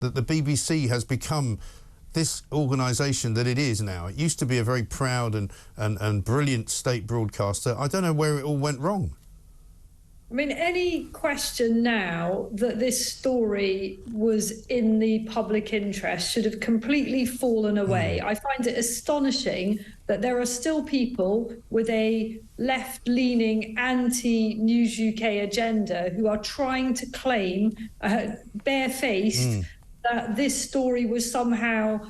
that the BBC has become this organisation that it is now. It used to be a very proud and brilliant state broadcaster. I don't know where it all went wrong. I mean, any question now that this story was in the public interest should have completely fallen away. I find it astonishing that there are still people with a left-leaning anti-News UK agenda who are trying to claim, barefaced, that this story was somehow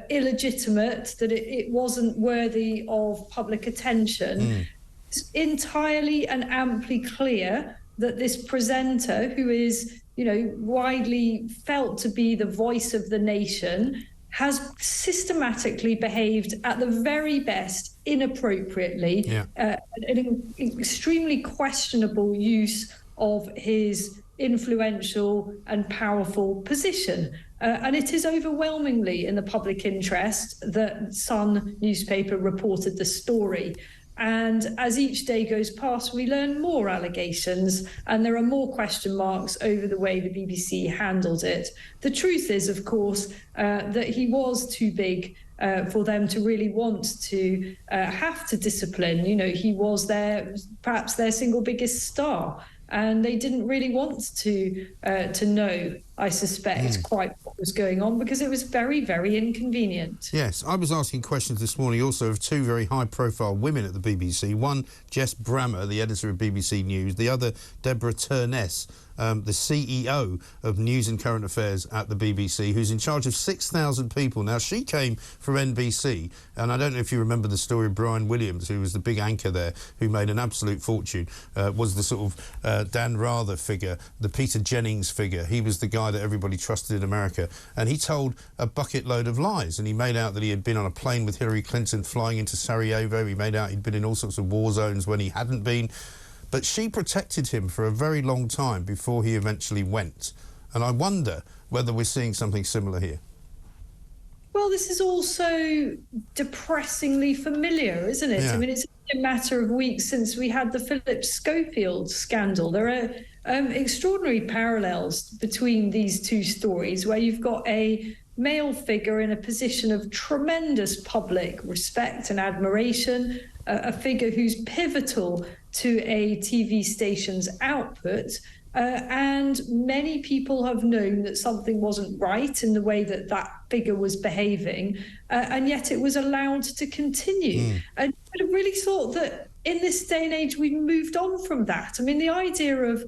illegitimate, that it wasn't worthy of public attention. It's entirely and amply clear that this presenter, who is, you know, widely felt to be the voice of the nation, has systematically behaved at the very best inappropriately, an extremely questionable use of his influential and powerful position. And it is overwhelmingly in the public interest that Sun newspaper reported the story. And as each day goes past, we learn more allegations and there are more question marks over the way the BBC handled it. The truth is, of course, that he was too big for them to really want to have to discipline. You know, he was perhaps their single biggest star. And they didn't really want to know, I suspect, quite what was going on, because it was very, very inconvenient. Yes, I was asking questions this morning also of two very high-profile women at the BBC. One, Jess Brammer, the editor of BBC News. The other, Deborah Turness, the CEO of News and Current Affairs at the BBC, who's in charge of 6,000 people. Now, she came from NBC, and I don't know if you remember the story of Brian Williams, who was the big anchor there, who made an absolute fortune, was the sort of Dan Rather figure, the Peter Jennings figure. He was the guy that everybody trusted in America, and he told a bucket load of lies, and he made out that he had been on a plane with Hillary Clinton flying into Sarajevo. He made out he'd been in all sorts of war zones when he hadn't been. But she protected him for a very long time before he eventually went. And I wonder whether we're seeing something similar here. Well, this is also depressingly familiar, isn't it? Yeah. I mean, it's a matter of weeks since we had the Philip Schofield scandal. There are extraordinary parallels between these two stories, where you've got a male figure in a position of tremendous public respect and admiration, a figure who's pivotal to a TV station's output, and many people have known that something wasn't right in the way that that figure was behaving, and yet it was allowed to continue. And I really thought that in this day and age we've moved on from that. I mean, the idea of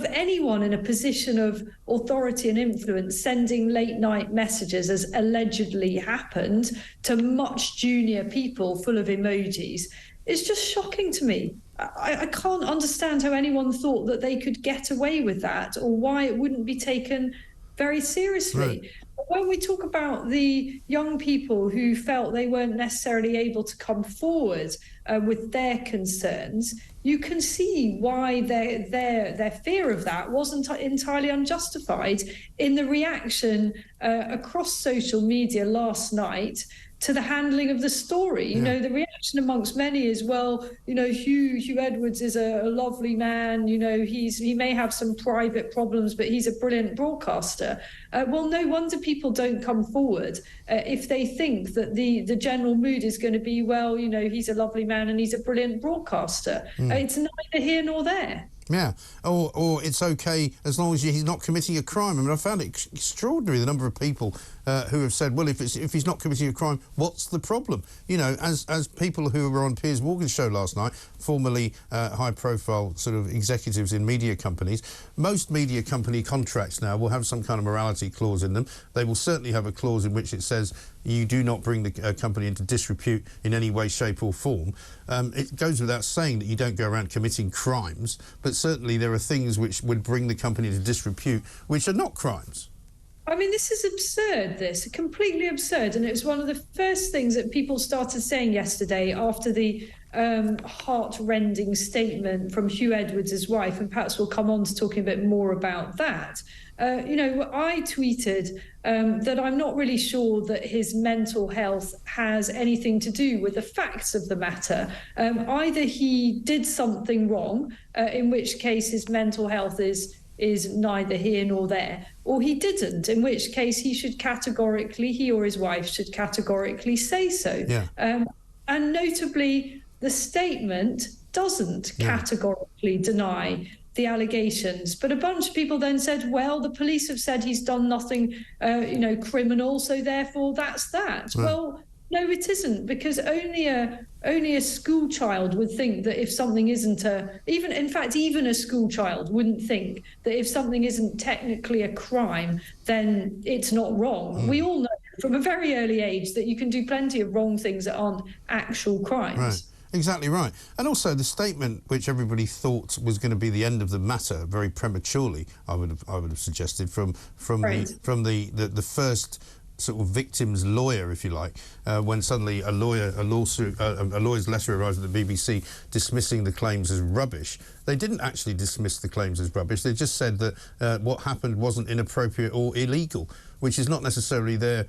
anyone in a position of authority and influence sending late night messages, as allegedly happened, to much junior people full of emojis, is just shocking to me. I can't understand how anyone thought that they could get away with that, or why it wouldn't be taken very seriously. Right. When we talk about the young people who felt they weren't necessarily able to come forward with their concerns, you can see why their fear of that wasn't entirely unjustified in the reaction across social media last night to the handling of the story. You know, the reaction amongst many is, well, you know, Huw Edwards is a lovely man. You know, he may have some private problems, but he's a brilliant broadcaster. Well, no wonder people don't come forward if they think that the general mood is going to be, well, you know, he's a lovely man and he's a brilliant broadcaster. It's neither here nor there. Yeah, or it's okay as long as he's not committing a crime. I mean, I found it extraordinary, the number of people who have said, well, if he's not committing a crime, what's the problem? You know, as people who were on Piers Morgan's show last night, formerly high-profile sort of executives in media companies, most media company contracts now will have some kind of morality clause in them. They will certainly have a clause in which it says you do not bring the company into disrepute in any way, shape or form. It goes without saying that you don't go around committing crimes, but certainly there are things which would bring the company into disrepute which are not crimes. I mean, this is absurd, completely absurd. And it was one of the first things that people started saying yesterday after the heart-rending statement from Huw Edwards' wife, and perhaps we'll come on to talking a bit more about that. You know, I tweeted that I'm not really sure that his mental health has anything to do with the facts of the matter. Either he did something wrong, in which case his mental health is neither here nor there, or he didn't, in which case he or his wife should categorically say so. Yeah. And notably, the statement doesn't categorically deny the allegations, but a bunch of people then said, well, the police have said he's done nothing, criminal, so therefore that's that. Right. Well, no, it isn't, because only a school child would think that if something isn't even a school child wouldn't think that if something isn't technically a crime, then it's not wrong. We all know from a very early age that you can do plenty of wrong things that aren't actual crimes. Right. Exactly right. And also the statement, which everybody thought was going to be the end of the matter, very prematurely, I would have suggested, from the first sort of victim's lawyer, if you like, when suddenly a lawyer's letter arrived at the BBC dismissing the claims as rubbish. They didn't actually dismiss the claims as rubbish. They just said that what happened wasn't inappropriate or illegal, which is not necessarily their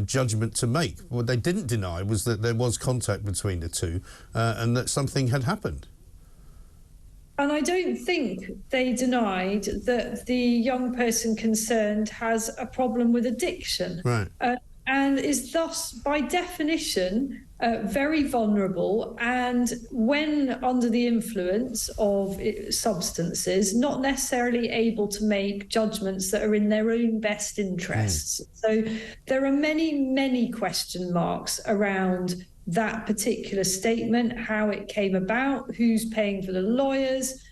judgment to make. What they didn't deny was that there was contact between the two and that something had happened. And I don't think they denied that the young person concerned has a problem with addiction. Right. And is thus, by definition, very vulnerable, and when under the influence of substances, not necessarily able to make judgments that are in their own best interests. So there are many, many question marks around that particular statement, how it came about, who's paying for the lawyers.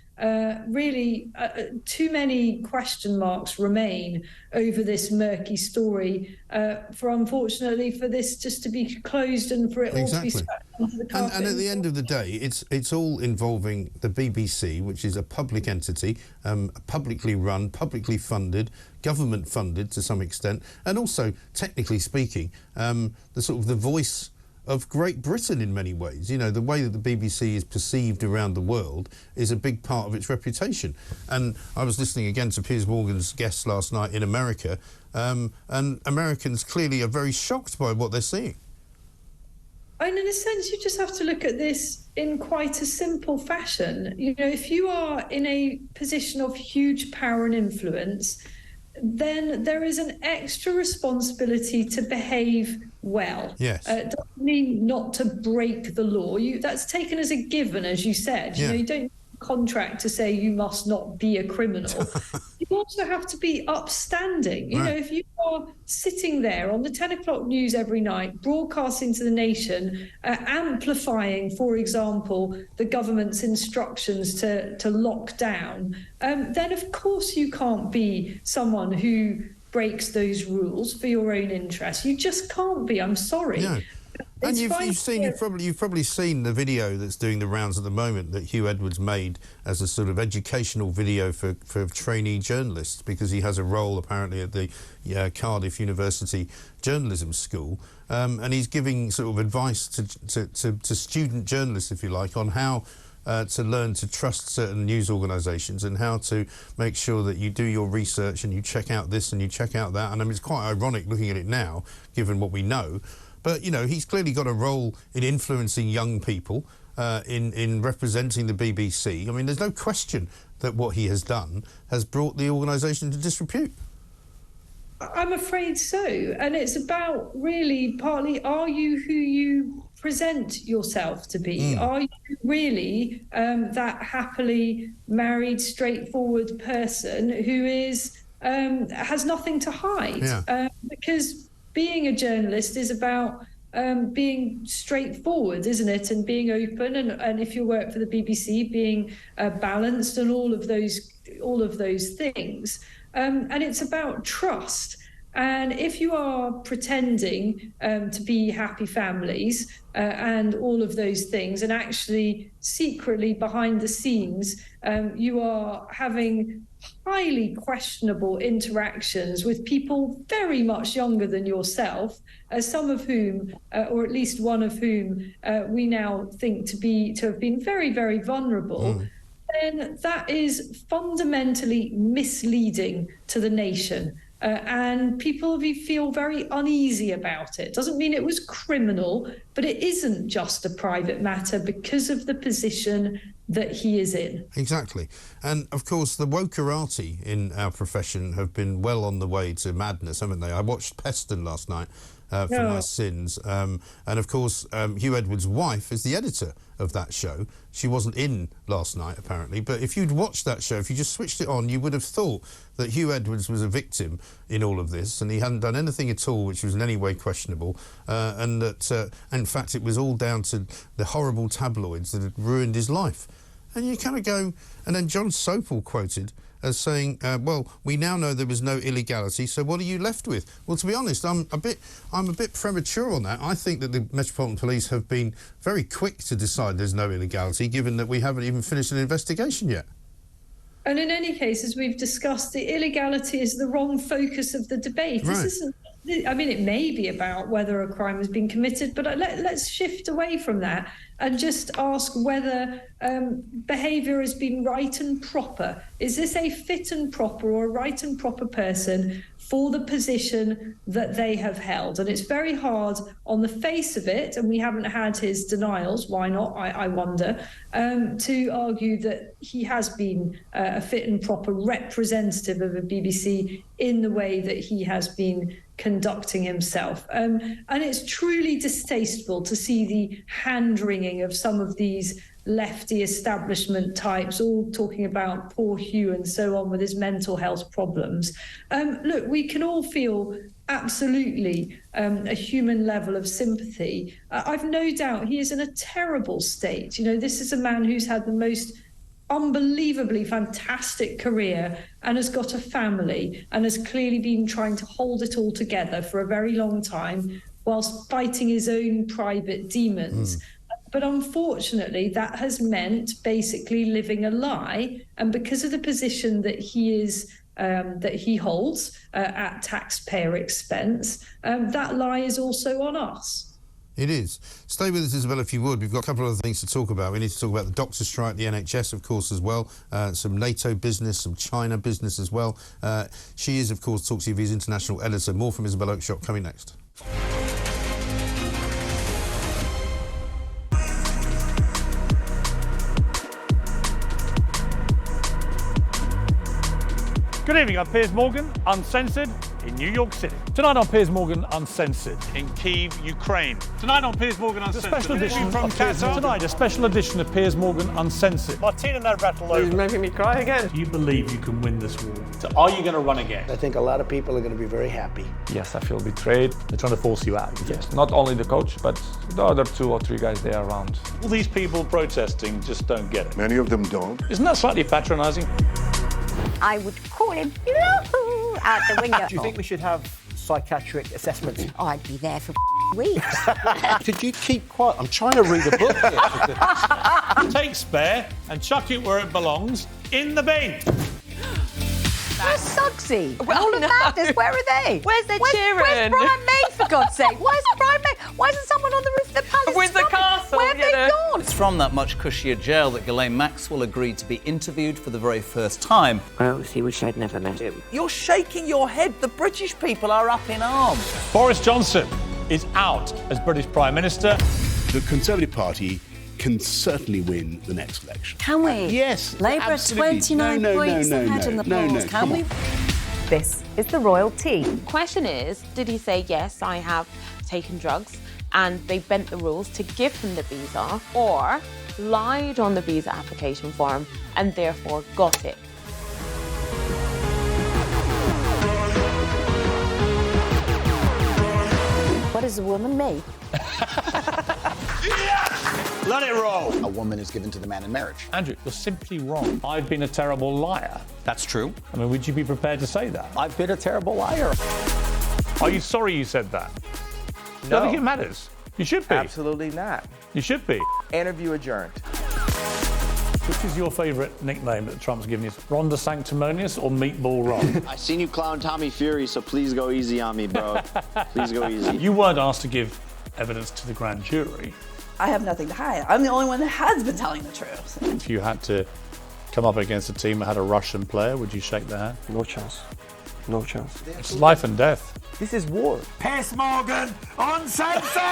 Too many question marks remain over this murky story unfortunately for this just to be closed and for it all to be swept under the carpet. And at the end of the day, it's all involving the BBC, which is a public entity, publicly run, publicly funded, government funded to some extent, and also, technically speaking, the voice of Great Britain in many ways. You know, the way that the BBC is perceived around the world is a big part of its reputation. And I was listening again to Piers Morgan's guest last night in America, and Americans clearly are very shocked by what they're seeing. And in a sense, you just have to look at this in quite a simple fashion. You know, if you are in a position of huge power and influence, then there is an extra responsibility to behave well. Yes. Doesn't mean not to break the law. That's taken as a given, as you said. Yeah. You don't contract to say you must not be a criminal. You also have to be upstanding. You know, if you are sitting there on the 10 o'clock news every night, broadcasting to the nation, amplifying, for example, the government's instructions to lock down, then of course you can't be someone who breaks those rules for your own interest. You just can't be. I'm sorry. Yeah. And you've probably seen the video that's doing the rounds at the moment that Huw Edwards made as a sort of educational video for trainee journalists, because he has a role apparently at the Cardiff University Journalism School, and he's giving sort of advice to student journalists, if you like, on how to learn to trust certain news organisations and how to make sure that you do your research and you check out this and you check out that. And I mean, it's quite ironic looking at it now, given what we know. But, you know, he's clearly got a role in influencing young people, in representing the BBC. I mean, there's no question that what he has done has brought the organisation to disrepute. I'm afraid so. And it's about really partly, are you who you present yourself to be? Are you really that happily married, straightforward person who is has nothing to hide? Yeah. Because being a journalist is about being straightforward, isn't it? And being open, and if you work for the BBC, being balanced, and all of those things. And it's about trust. And if you are pretending to be happy families and all of those things, and actually secretly behind the scenes, you are having highly questionable interactions with people very much younger than yourself, some of whom, or at least one of whom, we now think to have been very, very vulnerable, then that is fundamentally misleading to the nation. and people feel very uneasy about it. Doesn't mean it was criminal, but it isn't just a private matter because of the position that he is in. Exactly. And of course the wokerati in our profession have been well on the way to madness, haven't they? I watched Peston last night for my sins, and of course Huw Edwards' wife is the editor of that show. She wasn't in last night apparently, but if you'd watched that show, if you just switched it on, you would have thought that Huw Edwards was a victim in all of this, and he hadn't done anything at all which was in any way questionable, and that in fact it was all down to the horrible tabloids that had ruined his life. And you kind of go, and then John Sopel quoted as saying, well, we now know there was no illegality, so what are you left with? Well, to be honest, I'm a bit premature on that. I think that the Metropolitan Police have been very quick to decide there's no illegality, given that we haven't even finished an investigation yet. And in any case, as we've discussed, the illegality is the wrong focus of the debate. Right. This isn't, I mean, it may be about whether a crime has been committed, but let's shift away from that and just ask whether behaviour has been right and proper. Is this a fit and proper or a right and proper person for the position that they have held? And it's very hard on the face of it, and we haven't had his denials, why not, I wonder, to argue that he has been a fit and proper representative of a BBC in the way that he has been conducting himself. And it's truly distasteful to see the hand-wringing of some of these lefty establishment types, all talking about poor Huw and so on with his mental health problems. Look, we can all feel absolutely a human level of sympathy. I've no doubt he is in a terrible state. You know, this is a man who's had the most unbelievably fantastic career and has got a family and has clearly been trying to hold it all together for a very long time whilst fighting his own private demons. But unfortunately, that has meant basically living a lie. And because of the position that he holds at taxpayer expense, that lie is also on us. It is. Stay with us, Isabel, if you would. We've got a couple of other things to talk about. We need to talk about the doctor strike, the NHS, of course, as well. Some NATO business, some China business as well. She is, of course, TalkTV's international editor. More from Isabel Oakeshott coming next. Good evening, I'm Piers Morgan, Uncensored in New York City. Tonight on Piers Morgan Uncensored. In Kyiv, Ukraine. Tonight on Piers Morgan Uncensored. A special edition from Qatar. Tonight, a special edition of Piers Morgan Uncensored. Martina Navratilova. He's making me cry again. Do you believe you can win this war? So are you going to run again? I think a lot of people are going to be very happy. Yes, I feel betrayed. They're trying to force you out. Yes, not only the coach, but the other 2 or 3 guys there around. All these people protesting just don't get it. Many of them don't. Isn't that slightly patronising? I would call him Yoo-hoo out the window. Do you think we should have psychiatric assessments? Oh, I'd be there for weeks. Could you keep quiet? I'm trying to read a book here. Take spare and chuck it where it belongs, in the bin. Where's Suggsy? All of Madness, where are they? Where's their cheering? Where's Brian May, for God's sake? Why isn't Brian May? Why isn't someone on the roof of the palace? Windsor Castle, Where have they gone? It's from that much cushier jail that Ghislaine Maxwell agreed to be interviewed for the very first time. I honestly wish I'd never met him. You're shaking your head. The British people are up in arms. Boris Johnson is out as British Prime Minister. The Conservative Party can certainly win the next election. Can we? Yes, Labour are absolutely. 29 points ahead in the polls. Can we? This is the royal tea. Question is, did he say, yes, I have taken drugs, and they bent the rules to give him the visa, or lied on the visa application form and therefore got it? What is a woman made? Yes! Let it roll. A woman is given to the man in marriage. Andrew, you're simply wrong. I've been a terrible liar. That's true. I mean, would you be prepared to say that? I've been a terrible liar. Are you sorry you said that? No. I think it matters. You should be. Absolutely not. You should be. Interview adjourned. Which is your favourite nickname that Trump's given you? Rhonda Sanctimonious or Meatball Ron? I seen you clown Tommy Fury, so please go easy on me, bro. Please go easy. You weren't asked to give evidence to the grand jury. I have nothing to hide. I'm the only one that has been telling the truth. If you had to come up against a team that had a Russian player, would you shake their hand? No chance. No chance. It's life and death. This is war. Piers Morgan, uncensored!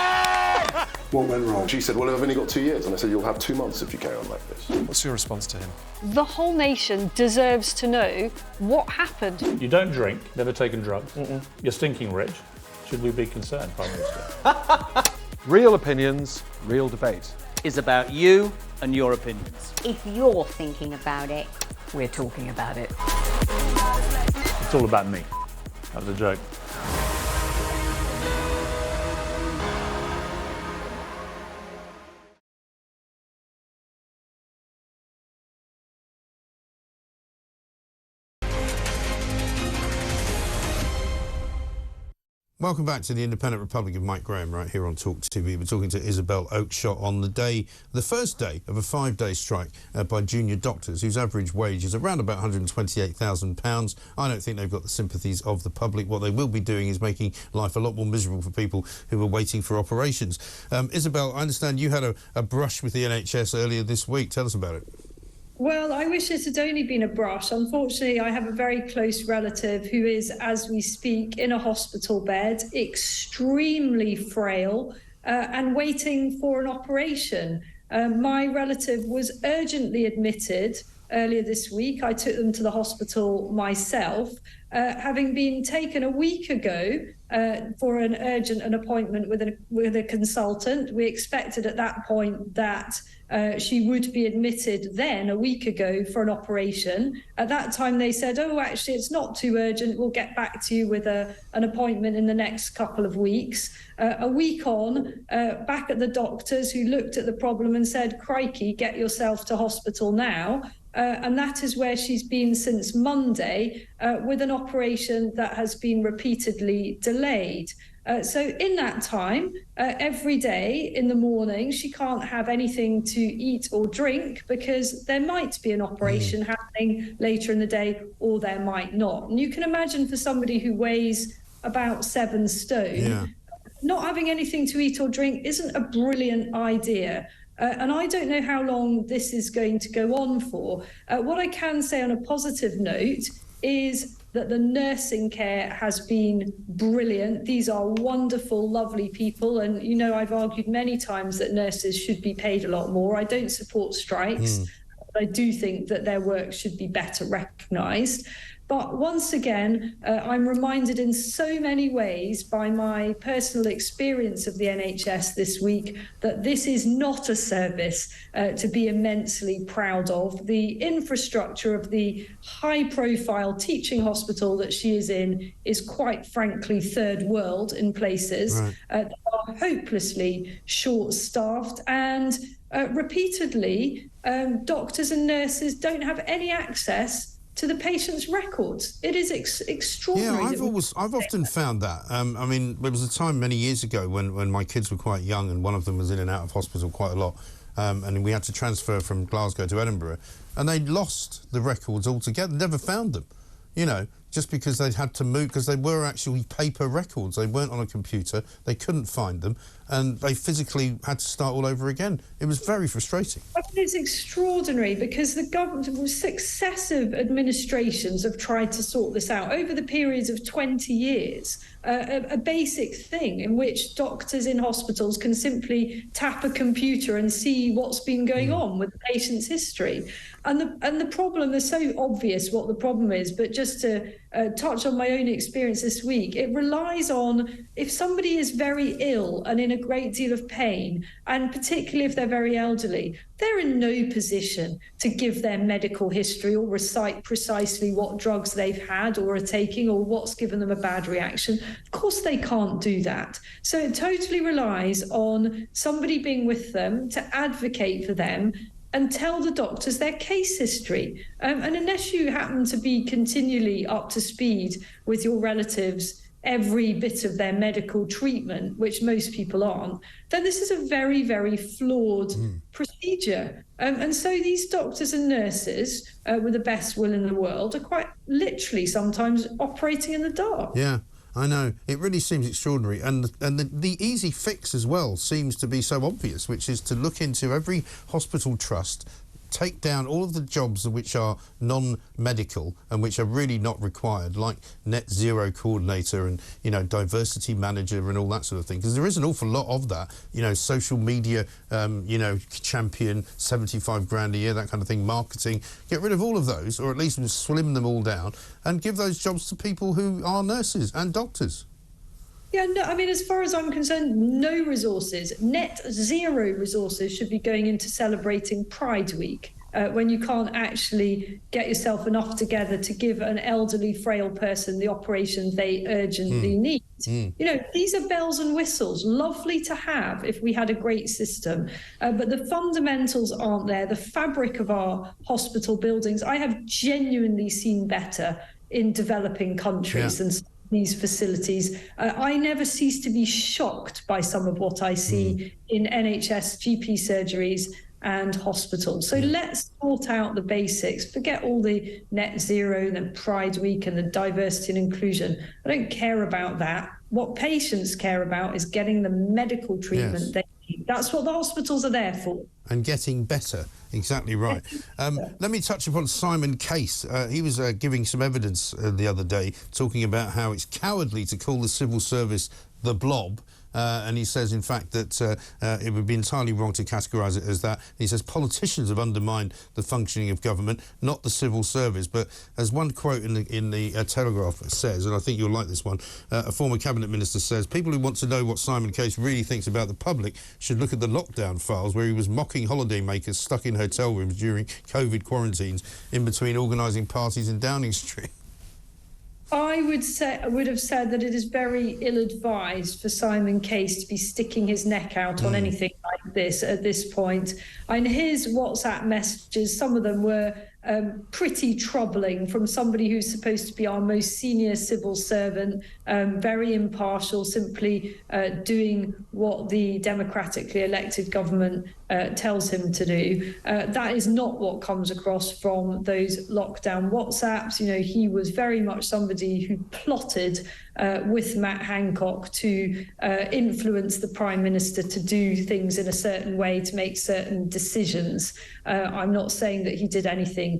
What went wrong? She said, well, I've only got 2 years. And I said, you'll have 2 months if you carry on like this. What's your response to him? The whole nation deserves to know what happened. You don't drink, never taken drugs. You're stinking rich. Should we be concerned, Prime Minister? Real opinions, real debate. Is about you and your opinions. If you're thinking about it, We're talking about it. It's all about me. That was a joke. Welcome back to the Independent Republic of Mike Graham right here on TalkTV. We're talking to Isabel Oakeshott on the first day of a 5-day strike by junior doctors whose average wage is around about £128,000. I don't think they've got the sympathies of the public. What they will be doing is making life a lot more miserable for people who are waiting for operations. Isabel, I understand you had a brush with the NHS earlier this week. Tell us about it. Well, I wish it had only been a brush. Unfortunately, I have a very close relative who is, as we speak, in a hospital bed, extremely frail and waiting for an operation. My relative was urgently admitted earlier this week. I took them to the hospital myself, having been taken a week ago for an urgent appointment with a consultant. We expected at that point that she would be admitted then a week ago for an operation. At that time, they said, oh, actually, it's not too urgent. We'll get back to you with an appointment in the next couple of weeks. A week on, back at the doctors who looked at the problem and said, crikey, get yourself to hospital now. And that is where she's been since Monday with an operation that has been repeatedly delayed. So in that time, every day in the morning, she can't have anything to eat or drink because there might be an operation happening later in the day or there might not. And you can imagine for somebody who weighs about 7 stone, not having anything to eat or drink isn't a brilliant idea. And I don't know how long this is going to go on for. What I can say on a positive note is that the nursing care has been brilliant. These are wonderful, lovely people. And, you know, I've argued many times that nurses should be paid a lot more. I don't support strikes. But I do think that their work should be better recognised. But once again, I'm reminded in so many ways by my personal experience of the NHS this week that this is not a service to be immensely proud of. The infrastructure of the high-profile teaching hospital that she is in is quite frankly third world in places. They are hopelessly short-staffed and repeatedly doctors and nurses don't have any access to the patient's records. It is extraordinary. Yeah, I've often found that. I mean, there was a time many years ago when my kids were quite young and one of them was in and out of hospital quite a lot, and we had to transfer from Glasgow to Edinburgh, and they'd lost the records altogether, never found them, you know, just because they'd had to move, because they were actually paper records. They weren't on a computer, they couldn't find them, and they physically had to start all over again. It was very frustrating. I mean, it's extraordinary because the government, successive administrations have tried to sort this out over the periods of 20 years. A basic thing in which doctors in hospitals can simply tap a computer and see what's been going on with the patient's history. And the problem is so obvious what the problem is, but just to touch on my own experience this week, it relies on, if somebody is very ill and in a great deal of pain, and particularly if they're very elderly, they're in no position to give their medical history or recite precisely what drugs they've had or are taking or what's given them a bad reaction. Of course they can't do that. So it totally relies on somebody being with them to advocate for them and tell the doctors their case history. And unless you happen to be continually up to speed with your relatives every bit of their medical treatment, which most people aren't, then this is a very, very flawed procedure. And so these doctors and nurses, with the best will in the world, are quite literally sometimes operating in the dark. Yeah. I know. It really seems extraordinary. And the easy fix as well seems to be so obvious, which is to look into every hospital trust, take down all of the jobs which are non-medical and which are really not required, like net zero coordinator and, you know, diversity manager and all that sort of thing, because there is an awful lot of that, you know, social media, you know, champion, 75 grand a year, that kind of thing, marketing. Get rid of all of those, or at least slim them all down, and give those jobs to people who are nurses and doctors. Yeah, no, I mean, as far as I'm concerned, no resources, net zero resources should be going into celebrating Pride Week when you can't actually get yourself enough together to give an elderly, frail person the operation they urgently need. You know, these are bells and whistles, lovely to have if we had a great system, but the fundamentals aren't there. The fabric of our hospital buildings, I have genuinely seen better in developing countries than these facilities. I never cease to be shocked by some of what I see in NHS GP surgeries and hospitals. So let's sort out the basics. Forget all the net zero and the Pride Week and the diversity and inclusion. I don't care about that. What patients care about is getting the medical treatment they need. That's what the hospitals are there for. And getting better. Exactly right. Let me touch upon Simon Case. He was giving some evidence the other day, talking about how it's cowardly to call the civil service the blob. And he says, in fact, that it would be entirely wrong to categorise it as that. He says politicians have undermined the functioning of government, not the civil service. But as one quote in the Telegraph says, and I think you'll like this one, a former cabinet minister says, people who want to know what Simon Case really thinks about the public should look at the lockdown files where he was mocking holidaymakers stuck in hotel rooms during COVID quarantines in between organising parties in Downing Street. I would have said that it is very ill-advised for Simon Case to be sticking his neck out on anything like this at this point. And his WhatsApp messages, some of them were pretty troubling, from somebody who's supposed to be our most senior civil servant, very impartial, simply doing what the democratically elected government tells him to do. That is not what comes across from those lockdown WhatsApps. You know, he was very much somebody who plotted with Matt Hancock to influence the Prime Minister to do things in a certain way, to make certain decisions. I'm not saying that he did anything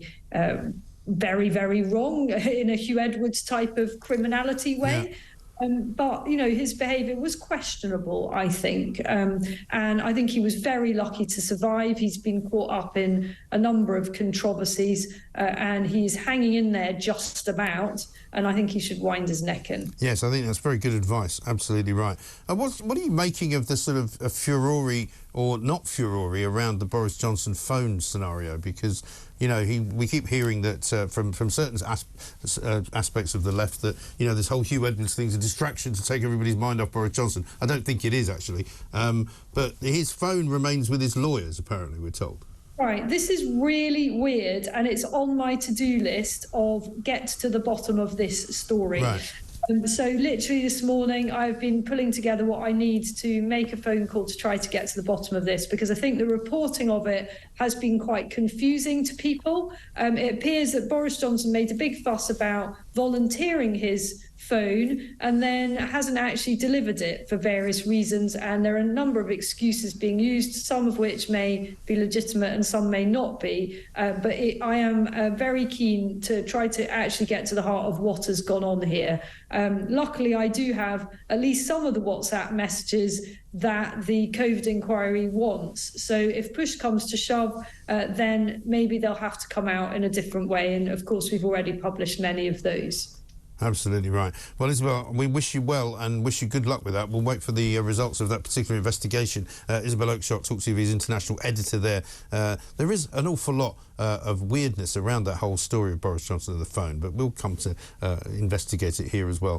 very, very wrong in a Huw Edwards type of criminality way. But, you know, his behaviour was questionable, I think. And I think he was very lucky to survive. He's been caught up in a number of controversies and he's hanging in there just about. And I think he should wind his neck in. Yes, I think that's very good advice. Absolutely right. What are you making of the sort of furore or not furore around the Boris Johnson phone scenario? Because, you know, we keep hearing that from certain aspects of the left that, you know, this whole Huw Edwards thing's a distraction to take everybody's mind off Boris Johnson. I don't think it is, actually. But his phone remains with his lawyers, apparently, we're told. Right, this is really weird, and it's on my to-do list of get to the bottom of this story. Right. So literally this morning, I've been pulling together what I need to make a phone call to try to get to the bottom of this, because I think the reporting of it has been quite confusing to people. It appears that Boris Johnson made a big fuss about volunteering his phone and then hasn't actually delivered it for various reasons, and there are a number of excuses being used, some of which may be legitimate and some may not be, but I am very keen to try to actually get to the heart of what has gone on here. Luckily, I do have at least some of the WhatsApp messages that the COVID inquiry wants. So if push comes to shove, then maybe they'll have to come out in a different way, and of course we've already published many of those. Absolutely right. Well, Isabel, we wish you well and wish you good luck with that. We'll wait for the results of that particular investigation. Isabel Oakeshott, TalkTV's international editor there. There is an awful lot of weirdness around that whole story of Boris Johnson and the phone, but we'll come to investigate it here as well.